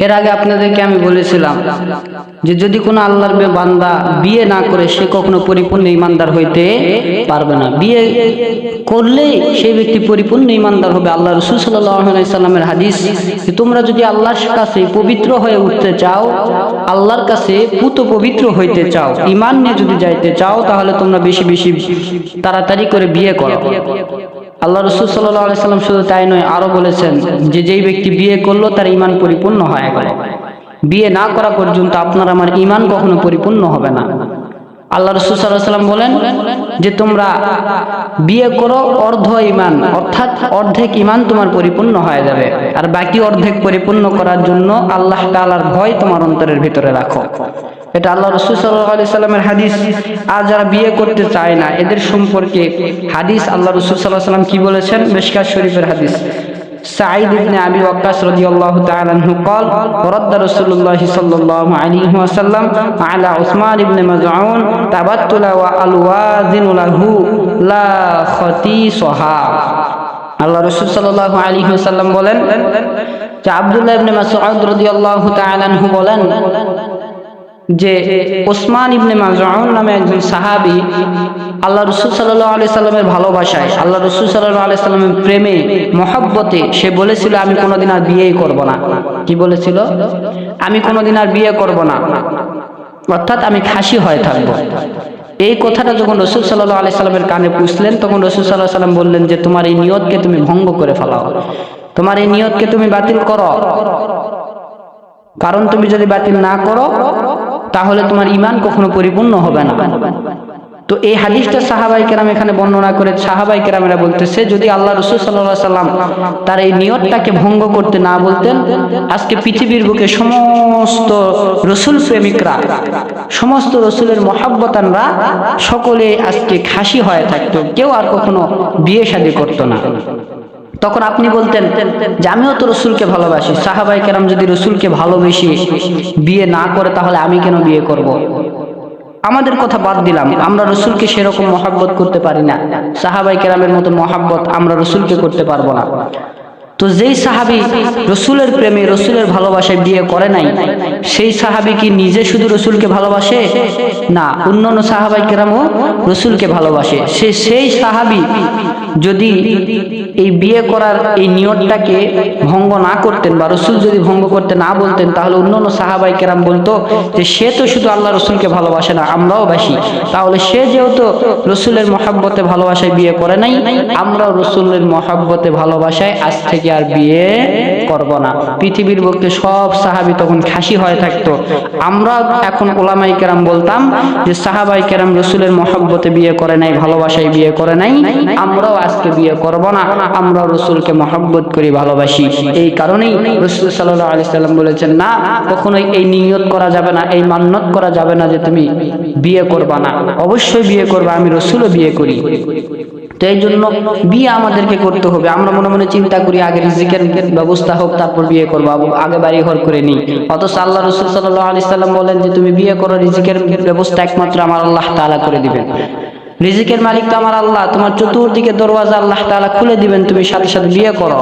এর আগে আপনাদেরকে আমি বলেছিলাম যে যদি কোনো আল্লাহর বান্দা বিয়ে না করে সে কখনো পরিপূর্ণ ঈমানদার হইতে পারবে না। বিয়ে করলে সেই ব্যক্তি পরিপূর্ণ ঈমানদার হবে। আল্লাহ রাসূল সাল্লাল্লাহু আলাইহি সাল্লামের হাদিস যে তোমরা যদি আল্লাহর কাছে পবিত্র হয়ে উঠতে চাও, আল্লাহর কাছে পুত পবিত্র হইতে চাও, ঈমান নিয়ে যদি যাইতে চাও, তাহলে তোমরা বেশি বেশি তাড়াতাড়ি করে বিয়ে করো। আল্লাহ রাসূল সাল্লাল্লাহু আলাইহি সাল্লাম শুধু তাই নয়, আরো বলেছেন যে যেই ব্যক্তি বিয়ে করলো তার ঈমান পরিপূর্ণ হয়ে গেল। বিয়ে না করা পর্যন্ত আপনার আমার ঈমান কখনো পরিপূর্ণ হবে না। আল্লাহ রাসূল সাল্লাল্লাহু আলাইহি সাল্লাম বলেন যে তোমরা বিয়ে করো অর্ধ ঈমান, অর্থাৎ অর্ধেক ঈমান তোমার পরিপূর্ণ হয়ে যাবে, আর বাকি অর্ধেক পরিপূর্ণ করার জন্য আল্লাহ তাআলার ভয় তোমার অন্তরের ভিতরে রাখো। এটা আল্লাহ রাসূল সাল্লাল্লাহু আলাইহি সাল্লামের হাদিস। আর যারা বিয়ে করতে চায় না এদের সম্পর্কে হাদিস আল্লাহ রাসূল সাল্লাল্লাহু আলাইহি সাল্লাম কি বলেছেন? মিশকাত শরীফের হাদিস। সাঈদ ইবনে আবি ওয়াক্কাস রাদিয়াল্লাহু তাআলা আনহু قال ورد رسول الله صلى الله عليه وسلم على عثمان بن مزعون تبتل والوازن له لا خطيصها। আল্লাহ রাসূল সাল্লাল্লাহু আলাইহি ওয়াসাল্লাম বলেন যে আব্দুল্লাহ ইবনে মাসউদ রাদিয়াল্লাহু তাআলা আনহু বলেন যে ওসমান ইবনে মাজউন নামে একজন সাহাবী আল্লাহ রাসূল সাল্লাল্লাহু আলাইহি সাল্লামের ভালোবাসায়, আল্লাহ রাসূল সাল্লাল্লাহু আলাইহি সাল্লামের প্রেমে মহব্বতে সে বলেছিল আমি কোনোদিন আর বিয়েই করব না। কি বলেছিল? আমি কোনোদিন আর বিয়ে করব না, অর্থাৎ আমি খাসি হয়ে থাকব। এই কথাটা যখন রাসূল সাল্লাল্লাহু আলাইহি সাল্লামের কানে পৌঁছলেন তখন রাসূল সাল্লাল্লাহু আলাইহি সাল্লাম বললেন যে তোমার এই নিয়তকে তুমি ভঙ্গ করে ফেলাও, তোমার এই নিয়তকে তুমি বাতিল করো, কারণ তুমি যদি বাতিল না করো তাহলে তোমার ঈমান কখনো পরিপূর্ণ হবে না। তো এই হাদিসটা সাহাবায়ে কেরাম এখানে বর্ণনা করে সাহাবায়ে কেরামেরা বলতেছে যদি আল্লাহ রাসূল সাল্লাল্লাহু আলাইহি সাল্লাম তার এই নিয়তটাকে ভঙ্গ করতে না বলতেন, আজকে পৃথিবীর বুকে সমস্ত রাসূল প্রেমিকরা, সমস্ত রাসূলের মহব্বতানরা সকলে আজকে খাসি হয়ে থাকতো, কেউ আর কখনো বিয়ে শাদী করতো না। তখন আপনি বলতেন যে আমিও তো রাসূলকে ভালোবাসি, সাহাবায়ে কেরাম যদি রাসূলকে ভালোবেসে বিয়ে না করে তাহলে আমি কেন বিয়ে করব? আমাদের কথা বাদ দিলাম, আমরা রাসূলকে সেরকম মহব্বত করতে পারি না, সাহাবায়ে কেরামের মতো মহব্বত আমরা রাসূলকে করতে পারবো না। তো যেই সাহাবী রাসূলের প্রেমে রাসূলের ভালোবাসায় বিয়ে করে নাই, সেই সাহাবী কি নিজে শুধু রাসূলকে ভালোবাসে? না, অন্যান্য সাহাবায়ে কেরামও রাসূলকে ভালোবাসে। সেই সাহাবী যদি এই বিয়ে করার এই নিয়তটাকে ভঙ্গ না করতেন বা রাসূল যদি ভঙ্গ করতে না বলতেন, তাহলে অন্যান্য সাহাবায়ে কেরাম বলতো যে সে তো শুধু আল্লাহ রাসূলকে ভালোবাসে না, আমরাও বাসি, তাহলে সে যেহেতু রাসূলের মহব্বতে ভালোবাসায় বিয়ে করে নাই, আমরাও রাসূলের মহব্বতে ভালোবাসায় আজ থেকে আর বিয়ে করব না। পৃথিবীর বুকে সব সাহাবী তখন খাসি হয়ে থাকতো। আমরা এখন উলামায়ে কেরাম বলতাম যে সাহাবায়ে কেরাম রাসূলের মহব্বতে বিয়ে করে নাই, ভালোবাসায় বিয়ে করে নাই, আমরাও আজকে বিয়ে করব না, আমরা রাসূলকে মহব্বত করি, ভালোবাসি। এই কারণেই রাসূল সাল্লাল্লাহু আলাইহি সাল্লাম বলেছেন না, কখনোই এই নিয়ত করা যাবে না, এই মান্যত করা যাবে না যে তুমি বিয়ে করবা না, অবশ্যই বিয়ে করবা, আমি রাসূলও বিয়ে করি। তো এই জন্য বিয়ে আমাদেরকে করতে হবে। আমরা মনে মনে চিন্তা করি আগে রিজিকের ব্যবস্থা হোক তারপর বিয়ে করবো, আগে বাড়ি ঘর করে নিই। অথচ আল্লাহ রাসূল সাল্লাল্লাহু আলাইহি সাল্লাম বলেন যে তুমি বিয়ে করো, রিজিকের ব্যবস্থা একমাত্র আমার আল্লাহ তাআলা করে দিবেন। রিজিকের মালিক তো আমার আল্লাহ, তোমার চতুর্দিকে দরওয়াজা আল্লাহ তাআলা খুলে দিবেন, তুমি সাথে সাথে বিয়ে করো।